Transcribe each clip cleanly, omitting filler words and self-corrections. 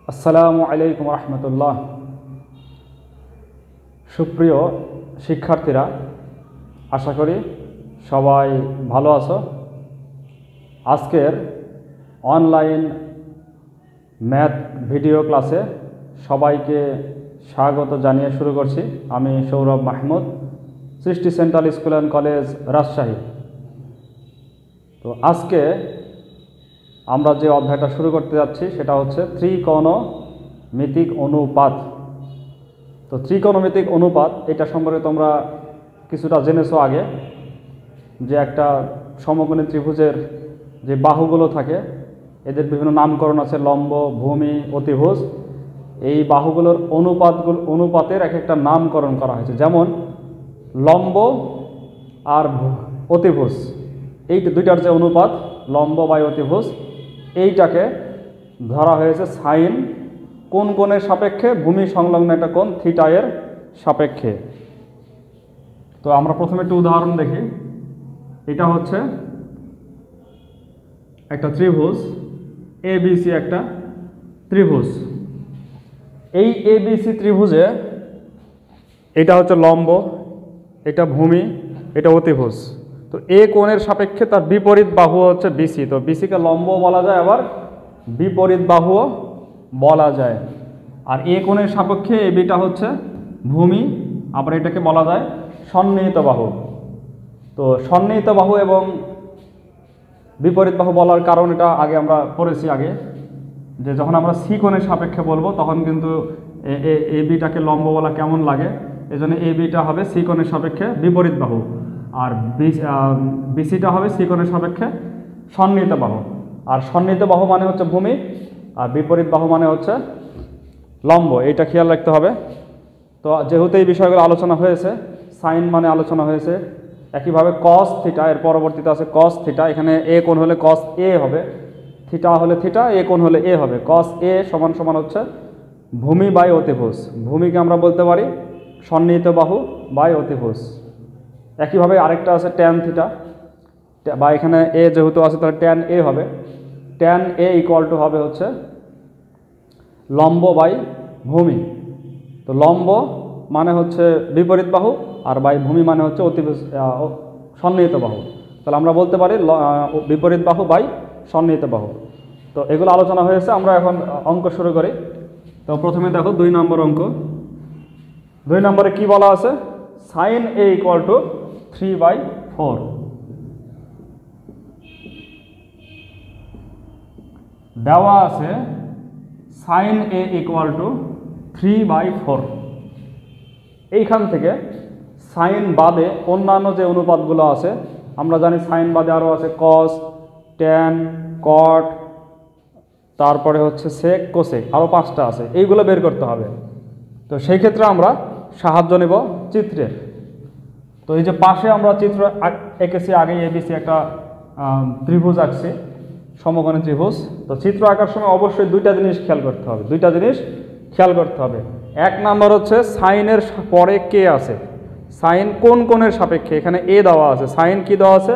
আসসালামু আলাইকুম রহমতুল্লাহ। সুপ্রিয় শিক্ষার্থীরা, আশা করি সবাই ভালো আছো। আজকের অনলাইন ম্যাথ ভিডিও ক্লাসে সবাইকে স্বাগত জানিয়ে শুরু করছি। আমি সৌরভ মাহমুদ, সৃষ্টি central school and college, Rajshahi. তো আজকে আমরা যে অধ্যায়টা শুরু করতে যাচ্ছি সেটা হচ্ছে ত্রিকোণমিতিক অনুপাত। তো ত্রিকোণমিতিক অনুপাত এটা সম্পর্কে তোমরা কিছুটা জেনেছো আগে, যে একটা সমকোণী ত্রিভুজের যে বাহুগুলো থাকে এদের বিভিন্ন নামকরণ আছে, লম্ব, ভূমি, অতিভুজ। এই বাহুগুলোর অনুপাতের এক একটা নামকরণ করা হয়েছে, যেমন লম্ব আর অতিভুজ, এই দুইটার যে অনুপাত লম্ব বা অতিভুজ, এইটাকে ধরা হয়েছে সাইন কোন কোণের সাপেক্ষে? ভূমি সংলগ্ন একটা কোণ থিটা এর সাপেক্ষে। তো আমরা প্রথমে একটু উদাহরণ দেখি। এটা হচ্ছে একটা ত্রিভুজ এবিসি, একটা ত্রিভুজ। এই এবিসি ত্রিভুজে এটা হচ্ছে লম্ব, এটা ভূমি, এটা অতিভুজ। তো এ কোণের সাপেক্ষে তার বিপরীত বাহু হচ্ছে বিসি। তো বিসিকে লম্ব বলা যায়, আবার বিপরীত বাহুও বলা যায়। আর এ কোণের সাপেক্ষে এবিটা হচ্ছে ভূমি, আবার এটাকে বলা যায় সন্নিহিত বাহু। তো সন্নিহিত বাহু এবং বিপরীত বাহু বলার কারণ এটা আগে আমরা পড়েছি আগে, যে যখন আমরা সি কোণের সাপেক্ষে বলবো তখন কিন্তু এবিটাকে লম্ব বলা কেমন লাগে, এজন্য এবিটা হবে সি কোণের সাপেক্ষে বিপরীত বাহু, আর বিসিটা হবে সি কোণের সাপেক্ষে সন্নিহিত বাহু। আর সন্নিহিত বাহু মানে হচ্ছে ভূমি, আর বিপরীত বাহু মানে হচ্ছে লম্ব। এইটা খেয়াল রাখতে হবে। তো যেহেতু এই বিষয়গুলো আলোচনা হয়েছে, সাইন মানে আলোচনা হয়েছে, একইভাবে কস থিটা, এর পরবর্তীতে আছে কস থিটা। এখানে এ কোণ হলে কস এ হবে, থিটা হলে থিটা, এ কোণ হলে এ হবে। কস এ সমান সমান হচ্ছে ভূমি বাই অতিভুজ। ভূমিকে আমরা বলতে পারি সন্নিহিত বাহু বাই অতিভুজ। একইভাবে আরেকটা আছে ট্যান থিটা, বা এখানে এ যেহেতু আছে তাহলে ট্যান এ হবে। ট্যান এ ইকুয়াল টু হবে হচ্ছে লম্ব বাই ভূমি। তো লম্ব মানে হচ্ছে বিপরীত বাহু, আর বাই ভূমি মানে হচ্ছে অতিভুজ সন্নিহিত বাহু। তাহলে আমরা বলতে পারি বিপরীত বাহু বাই সন্নিহিত বাহু। তো এগুলো আলোচনা হয়েছে, আমরা এখন অঙ্ক শুরু করি। তো প্রথমে দেখো 2 নম্বর অঙ্ক। 2 নম্বরে কি বলা আছে? Sine A equal to 3/4। দেওয়া আছে সাইন এ ইকুয়াল টু 3/4। এইখান থেকে সাইন বাদে অন্যান্য যে অনুপাতগুলো আছে, আমরা জানি সাইন বাদে আরও আছে কস, ট্যান, কট, তারপরে হচ্ছে সেক, কোসেক, আরও 5টা আছে। এইগুলো বের করতে হবে। তো সেই ক্ষেত্রে আমরা সাহায্য নেব চিত্রের। তো এই যে পাশে আমরা চিত্র এঁকেছি, আগে এবিসি একটা ত্রিভুজ আঁকছি, সমকোণী ত্রিভুজ। তো চিত্র আঁকার সময় অবশ্যই দুইটা জিনিস খেয়াল করতে হবে। 1 নম্বর হচ্ছে সাইনের পরে কে আছে, সাইন কোন কোণের সাপেক্ষে। এখানে এ দেওয়া আছে, সাইন কি দেওয়া আছে?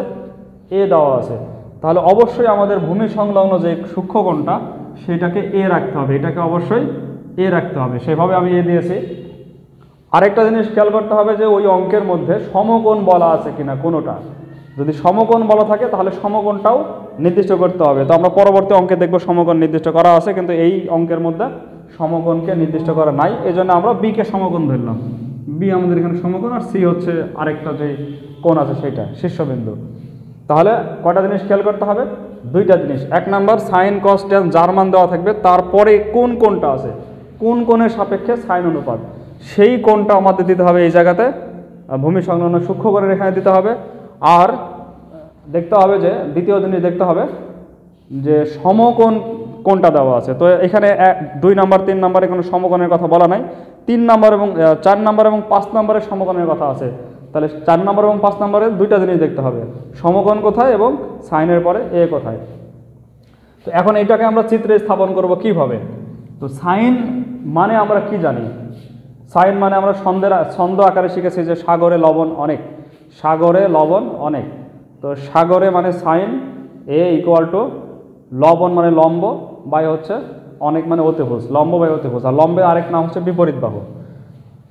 এ দেওয়া আছে। তাহলে অবশ্যই আমাদের ভূমি সংলগ্ন যে সূক্ষ্মকোণটা সেটাকে এ রাখতে হবে, এটাকে অবশ্যই এ রাখতে হবে। সেভাবে আমি এ দিয়েছি। আরেকটা জিনিস খেয়াল করতে হবে যে ওই অঙ্কের মধ্যে সমকোণ বলা আছে কিনা কোনোটা। যদি সমকোণ বলা থাকে তাহলে সমকোণটাও নির্দিষ্ট করতে হবে। তো আমরা পরবর্তী অঙ্কে দেখব সমকোণ নির্দিষ্ট করা আছে, কিন্তু এই অঙ্কের মধ্যে সমকোণকে নির্দিষ্ট করা নাই। এই জন্য আমরা বিকে সমকোণ ধরলাম। বি আমাদের এখানে সমকোণ, আর সি হচ্ছে আরেকটা যে কোণ আছে সেটা শীর্ষবিন্দু। তাহলে কয়টা জিনিস খেয়াল করতে হবে? 2টা জিনিস। 1 নম্বর সাইন কস ট্যান যার মান দেওয়া থাকবে তারপরে কোন কোণটা আছে, কোন কোণের সাপেক্ষে সাইন অনুপাত, সেই কোণটা আমাদের দিতে হবে এই জায়গাতে, ভূমি সংলগ্ন সূক্ষ্মকোণের এখানে দিতে হবে। আর দেখতে হবে যে দ্বিতীয় জিনিস দেখতে হবে যে সমকোণ কোনটা দেওয়া আছে। তো এখানে 2 নম্বর 3 নম্বরে কোনো সমকোণের কথা বলা নাই। 3 নম্বর এবং 4 নম্বর এবং 5 নম্বরের সমকোণের কথা আছে। তাহলে 4 নম্বর এবং 5 নম্বরের 2টা জিনিস দেখতে হবে, সমকোণ কোথায় এবং সাইনের পরে এ কোথায়। তো এখন এটাকে আমরা চিত্রে স্থাপন করব কিভাবে? তো সাইন মানে আমরা কি জানি? সাইন মানে আমরা ছন্দ আকারে শিখেছি যে সাগরে লবণ অনেক, সাগরে লবণ অনেক। তো সাগরে মানে সাইন এ ইকুয়াল টু লবণ মানে লম্ব বাই হচ্ছে অনেক মানে অতিভুজ, লম্ব বাই অতিভুজ, আর লম্বের আরেক নাম হচ্ছে বিপরীত বাহু।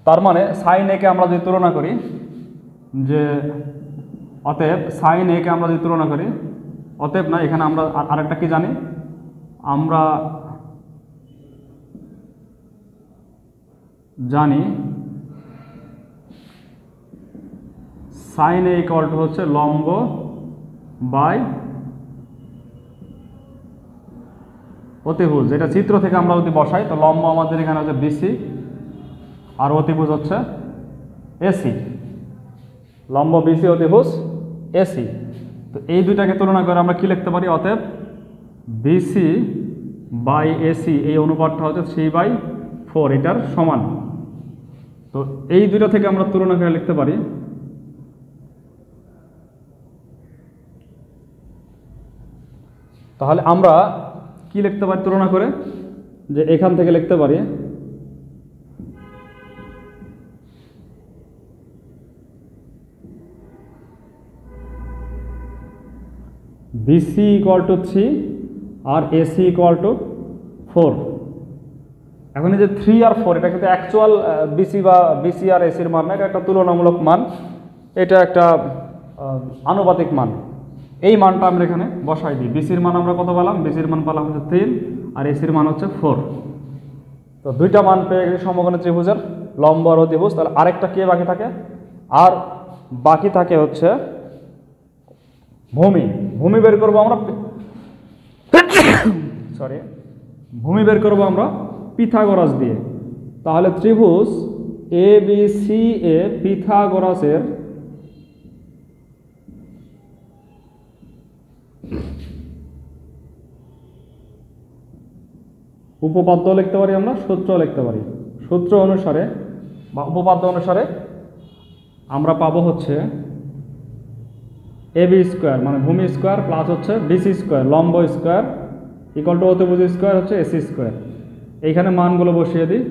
তার মানে সাইন একে আমরা যদি তুলনা করি, যে অতএব সাইন একে আমরা যদি তুলনা করি, অতএব না, এখানে আমরা আরেকটা কি জানি, আমরা জানি সাইন এ ইকুয়াল টু হচ্ছে লম্ব বাই অতিভুজ। এটা চিত্র থেকে আমরা যদি বসাই, তো লম্ব আমাদের এখানে হচ্ছে বিসি আর অতিভুজ হচ্ছে এসি, লম্ব বিসি অতিভুজ এসি। তো এই দুইটাকে তুলনা করে আমরা কি লিখতে পারি, অতএব বিসি বাই এসি এই অনুপাতটা হচ্ছে 3/4, এটার সমান। তো এই দুইটা থেকে আমরা তুলনা করে লিখতে পারি তাহলে আমরা কি লিখতে পারি তুলনা করে, যে এখান থেকে লিখতে পারি বিসি ইকুয়াল টু 3 আর এসি ইকুয়াল টু 4। এখন এই যে 3 আর 4 এটা কিন্তু অ্যাকচুয়াল বিসি বা বিসি আর এসির মান না, এটা একটা তুলনামূলক মান, এটা একটা আনুপাতিক মান। এই মানটা আমরা এখানে বসাই দিই। বিসির মান আমরা কত পেলাম, বিসির মান পেলাম হচ্ছে 3 আর এসির মান হচ্ছে 4। তো দুইটা মান পেয়ে গেছি সমকোণী ত্রিভুজের, লম্ব আর অতিভুজ। তাহলে আরেকটা কে বাকি থাকে, আর বাকি থাকে হচ্ছে ভূমি। ভূমি বের করবো আমরা ভূমি বের করবো আমরা পিথাগোরাস দিয়ে। তাহলে ত্রিভুজ এ বি সি এ পিথাগোরাসের উপপাদ্য লিখতে পারি, আমরা সূত্র লিখতে পারি। সূত্র অনুসারে বা উপপাদ্য অনুসারে আমরা পাবো হচ্ছে এ বি স্কোয়ার মানে ভূমি স্কোয়ার প্লাস হচ্ছে বিসি স্কোয়ার লম্ব স্কোয়ার ইকুয়াল টু অতিভুজ স্কোয়ার হচ্ছে এসি স্কোয়ার। এইখানে মানগুলো বসিয়ে দিই।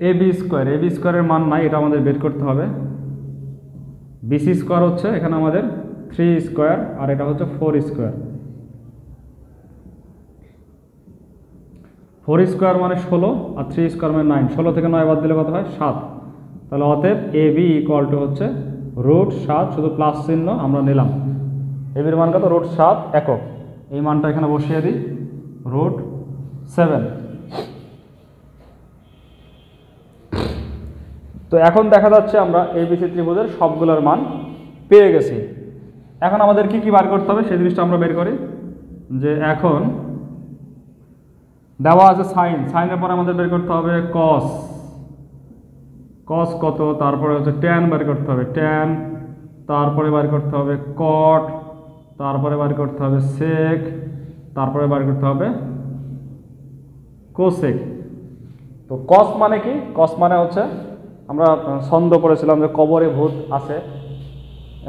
এ বি স্কোয়ারের মান নাই, এটা আমাদের বের করতে হবে। বিসি স্কোয়ার হচ্ছে এখানে আমাদের 3 স্কোয়ার আর এটা হচ্ছে 4 স্কোয়ার। 4 স্কোয়ার মানে 16 আর 3 স্কোয়ার মানে 9। 16 থেকে 9 বাদ দিলে কত হয়, 7। তাহলে অতএব এ বি ইকুয়াল টু হচ্ছে √7, শুধু প্লাস চিহ্ন আমরা নিলাম। এবির মান কত, √7 একক। এই মানটা এখানে বসিয়ে দিই, √7। তো এখন দেখা যাচ্ছে আমরা এবিসি ত্রিভুজের সবগুলোর মান পেয়ে গেছি। এখন আমাদের কি কি বার করতে হবে সেই জিনিসটা আমরা বের করি। যে এখন দেওয়া আছে সাইন, সাইনের পরে আমাদের বের করতে হবে কস, কস কত, তারপরে হচ্ছে ট্যান বার করতে হবে ট্যান, তারপরে বার করতে হবে কট, তারপরে বার করতে হবে সেক, তারপরে বার করতে হবে কোসেক। তো কস মানে কি, কস মানে হচ্ছে আমরা ছন্দ পড়েছিলাম যে কবরে ভূত আছে,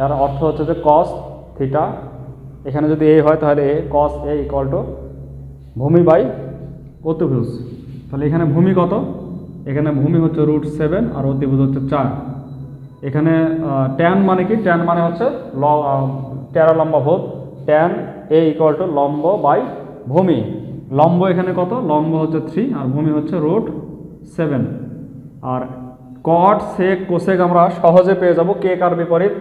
এর অর্থ হচ্ছে যে কস থিটা। এখানে যদি এ হয় তাহলে এ কস এ ইকুয়াল টু ভূমি বাই অতিভুজ। তাহলে এখানে ভূমি কত, এখানে ভূমি হচ্ছে √7 আর অতিভুজ হচ্ছে 4। এখানে ট্যান মানে কি, ট্যান মানে হচ্ছে তেরো লম্বা ভূত, ট্যান এ ইকুয়াল টু লম্ব বাই ভূমি। লম্ব এখানে কত, লম্ব হচ্ছে 3 আর ভূমি হচ্ছে √7। আর কট সেক কোসেক আমরা সহজে পেয়ে যাব। কে কার বিপরীত,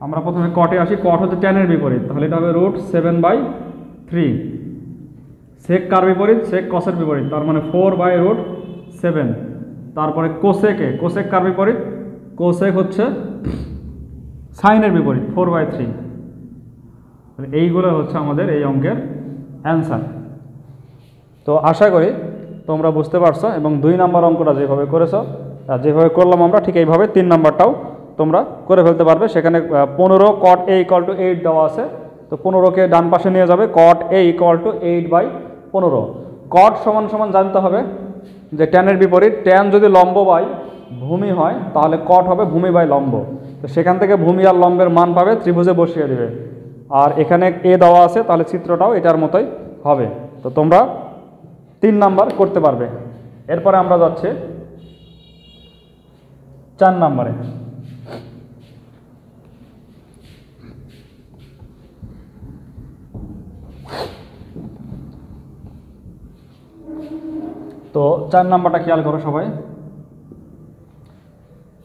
আমরা প্রথমে কটে আসি, কট হচ্ছে ট্যানের বিপরীত, তাহলে এটা হবে √7/3। সেক কার বিপরীত, সেক কসের বিপরীত, তার মানে 4/√7। তারপরে কোসেকে, কোসেক কার বিপরীত, কোসেক হচ্ছে সাইনের বিপরীত 4/3। এইগুলো হচ্ছে আমাদের এই অঙ্কের অ্যান্সার। তো আশা করি তোমরা বুঝতে পারছো এবং 2 নম্বর অঙ্কটা যেভাবে করেছো আর যেভাবে করলাম আমরা ঠিক এইভাবে 3 নম্বরটাও তোমরা করে ফেলতে পারবে। সেখানে 15 cot a = 8 দেওয়া আছে, তো 15কে ডান পাশে নিয়ে যাবে, cot a = 8/15। cot সমান জানতে হবে যে ট্যানের বিপরীত, ট্যান যদি লম্ব বাই ভূমি হয় তাহলে cot হবে ভূমি বাই লম্ব। তো সেখান থেকে ভূমি আর লম্বের মান পাবে, ত্রিভুজে বসিয়ে দেবে। আর এখানে a দেওয়া আছে, তাহলে চিত্রটাও এটার মতোই হবে। তো তোমরা 3 নাম্বার করতে পারবে। এরপরে আমরা যাচ্ছি 4 নম্বরে। তো 4 নাম্বারটা খেয়াল করো সবাই।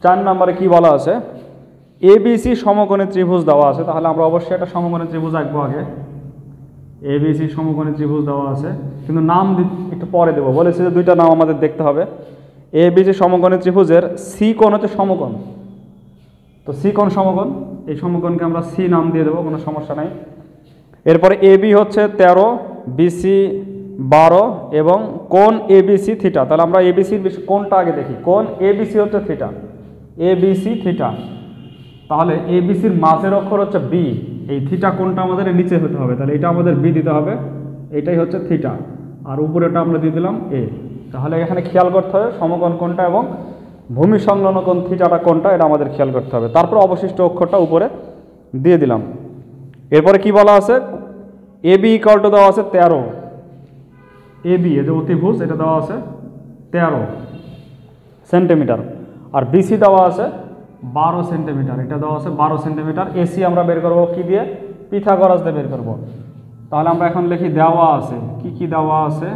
4 নম্বরে কি বলা আছে, এবিসি সমকোণী ত্রিভুজ দেওয়া আছে। তাহলে আমরা অবশ্যই একটা সমকোণী ত্রিভুজ আঁকবো আগে। এবিসি সমকোণী ত্রিভুজ দেওয়া আছে, কিন্তু নাম একটু পরে দেবো, বলেছি যে 2টা নাম আমাদের দেখতে হবে। এবিসি সমকোণী ত্রিভুজের সি কোণ হচ্ছে সমকোণ, তো সি কোণ সমকোণ, এই সমকোণকে আমরা সি নাম দিয়ে দেবো, কোনো সমস্যা নাই। এরপরে এবি হচ্ছে 13, বিসি 12 এবং কোণ এবিসি থিটা। তাহলে আমরা এবিসির কোণটা আগে দেখি। কোণ এবিসি হচ্ছে থিটা, এবিসি থিটা। তাহলে এবিসির মাঝের অক্ষর হচ্ছে বি, এই থিটা কোণটা আমাদের নিচে হতে হবে, তাহলে এটা আমাদের বি দিতে হবে, এটাই হচ্ছে থিটা, আর উপরেটা আমরা দিয়ে দিলাম এ। তাহলে এখানে খেয়াল করতে হবে সমকোণ কোণটা এবং ভূমি সংলগ্ন কোণ থিটাটা কোণটা, এটা আমাদের খেয়াল করতে হবে। তারপর অবশিষ্ট অক্ষরটা উপরে দিয়ে দিলাম। এরপরে কি বলা আছে, এবি ইকুয়াল টু দেওয়া আছে 13, এবি এই যে অতিভুজ এটা দেওয়া আছে 13 সেন্টিমিটার, আর বিসি দেওয়া আছে 12 সেন্টিমিটার, এটা দেওয়া আছে 12 সেন্টিমিটার। এসি আমরা বের করব কি দিয়ে, পিথাগোরাস দিয়ে বের করব। তাহলে আমরা এখন লিখি দেওয়া আছে, কি কি দেওয়া আছে,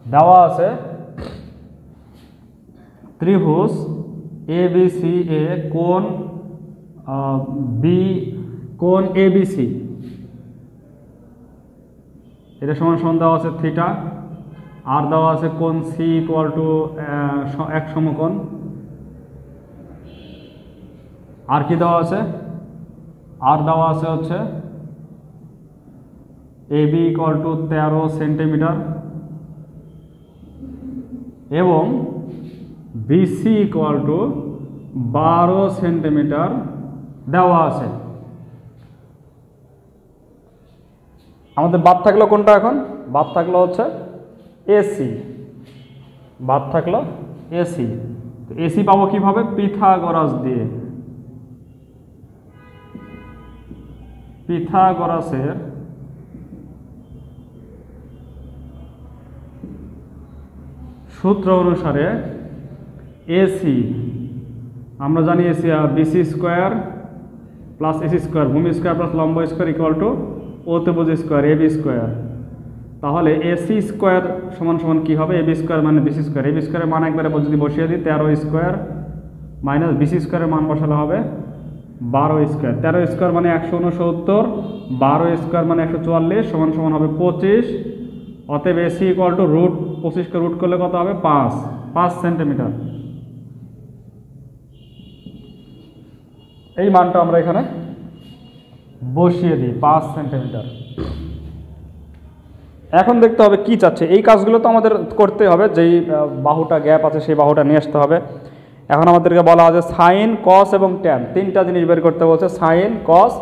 দেওয়া আছে ত্রিভুজ এবিসি এ কোণ বি কোণ এবিসি, এটা সমান সমান দেওয়া আছে থিটা, আর দেওয়া আছে কোণ সি ইকুয়াল টু 1 সমকোণ। আর কি দেওয়া আছে, আর দেওয়া আছে হচ্ছে এবি ইকুয়াল টু 13 সেন্টিমিটার এবং বিসি ইকুয়াল টু 12 সেন্টিমিটার দেওয়া আছে। আমাদের বাদ থাকলো কোনটা, এখন বাদ থাকলো হচ্ছে এসি, বাদ থাকলো এসি। এসি পাবো কিভাবে, পিথাগোরাস দিয়ে। পিথাগোরাসের সূত্র অনুসারে এসি আমরা জানি, AC BC square plus AC square, ভূমি স্কোয়ার প্লাস লম্ব স্কোয়ার ইকুয়াল টু অতিভুজ স্কোয়ার এবি স্কোয়ার। তাহলে এসি স্কোয়ার সমান সমান কী হবে, এবি স্কোয়ার মানে বিসি স্কোয়ার। এবি স্কোয়ারের মান একবারে যদি বসিয়ে দিই 13 স্কোয়ার মাইনাস বিসি স্কোয়ারের মান বসালে হবে 12 স্কোয়ার। 13 স্কোয়ার মানে 169, 12 স্কোয়ার মানে 144 সমান সমান হবে 25। অতএব এসি ইকুয়াল টু রুট 25কে রুট করলে কত হবে, 5 সেন্টিমিটার। এই মানটা আমরা এখানে বসিয়ে দিই 5 সেন্টিমিটার। এখন দেখতে হবে কি চাচ্ছে, এই কাজগুলো তো আমাদের করতে হবে, যেই বাহুটা গ্যাপ আছে সেই বাহুটা নিয়ে আসতে হবে। এখন আমাদেরকে বলা আছে সাইন, কস এবং ট্যান, 3টা জিনিস বের করতে বলছে, সাইন, কস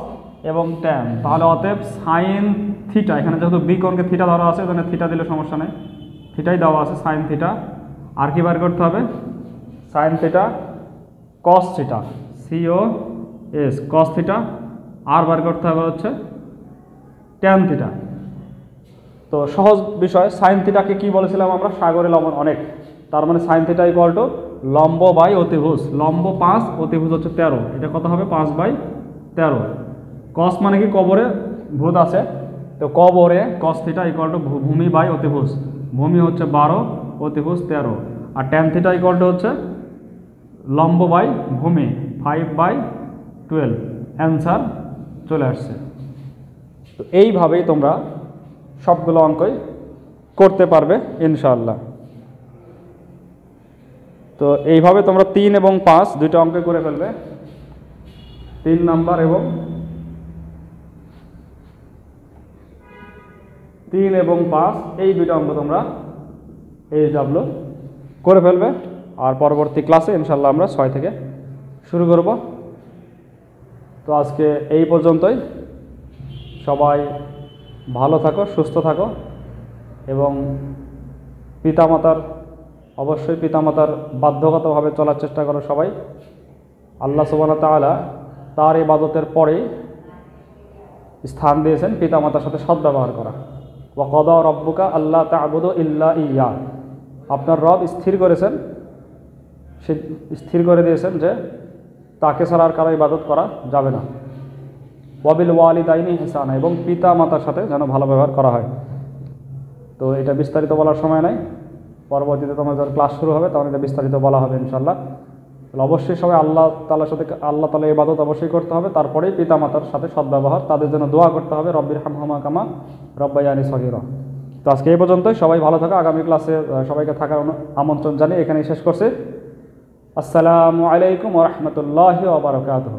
এবং ট্যান। তাহলে অতএব সাইন থিটা, এখানে যেহেতু বি কোণকে থিটা ধরা আছে এখানে থিটা দিলে সমস্যা নেই, থিটাই দেওয়া আছে সাইন থিটা। আর কি বের করতে হবে, sine theta, cos theta, C O S cos theta, আর বার করতে হবে হচ্ছে ট্যান থিটা। তো সহজ বিষয়, সাইন থিটাকে কি বলেছিলাম আমরা, সাগরে লবণ অনেক, তার মানে সাইন থিটা ইকুয়াল টু লম্ব বাই অতিভুজ, লম্ব 5, অতিভুজ হচ্ছে 13, এটা কত হবে 5/13। কস মানে কি, কবরে ভূত আছে, তো কবরে কস থিটা ইকুয়াল টু ভূমি বাই অতিভুজ, ভূমি হচ্ছে 12, অতিভুজ 13, আর ট্যান থিটা ইকুয়াল টু হচ্ছে লম্ব বাই ভূমি 5/12। অ্যান্সার চলে আসছে। তো এইভাবেই তোমরা সবগুলো অঙ্কই করতে পারবে ইনশাআল্লাহ। তো এইভাবে তোমরা 3 এবং 5 দুইটা অঙ্ক করে ফেলবে, 3 নাম্বার এবং 5 এই দুইটা অঙ্ক তোমরা এইচডব্লিউ করে ফেলবে। আর পরবর্তী ক্লাসে ইনশাআল্লাহ আমরা 6 থেকে শুরু করব। তো আজকে এই পর্যন্তই, সবাই ভালো থাকো, সুস্থ থাকো এবং অবশ্যই পিতামাতার বাধ্যগতভাবে চলার চেষ্টা করো সবাই। আল্লাহ সুবহানাহু ওয়া তাআলা তার ইবাদতের পরে স্থান দিয়েছেন পিতামাতার সাথে সদ্ব্যবহার করা। ওয়া কাদা রাব্বুকা আল্লা তা'বুদু ইল্লা ইয়্যা, আপনার রব স্থির করেছেন, সে স্থির করে দিয়েছেন যে তাকে ছাড়া আর কারো ইবাদত করা যাবে না। ওয়াবিল ওয়ালিদাইনি ইহসানা, এবং পিতা মাতার সাথে যেন ভালো ব্যবহার করা হয়। তো এটা বিস্তারিত বলার সময় নাই, পরবর্তীতে তোমার যখন ক্লাস শুরু হবে তখন এটা বিস্তারিত বলা হবে ইনশাল্লাহ। তাহলে অবশ্যই সবাই আল্লাহ তাআলার ইবাদত অবশ্যই করতে হবে, তারপরেই পিতামাতার সাথে সদ্ব্যবহার, তাদের জন্য দোয়া করতে হবে, রব্বির হামহুমা কামা রব্বায়ানি সগীরা। তো আজকে এই পর্যন্তই, সবাই ভালো থাকো। আগামী ক্লাসে সবাইকে থাকার আমন্ত্রণ জানিয়ে এখানেই শেষ করছি। আসসালামু আলাইকুম ওয়া রাহমাতুল্লাহি ওয়া বারাকাতুহু।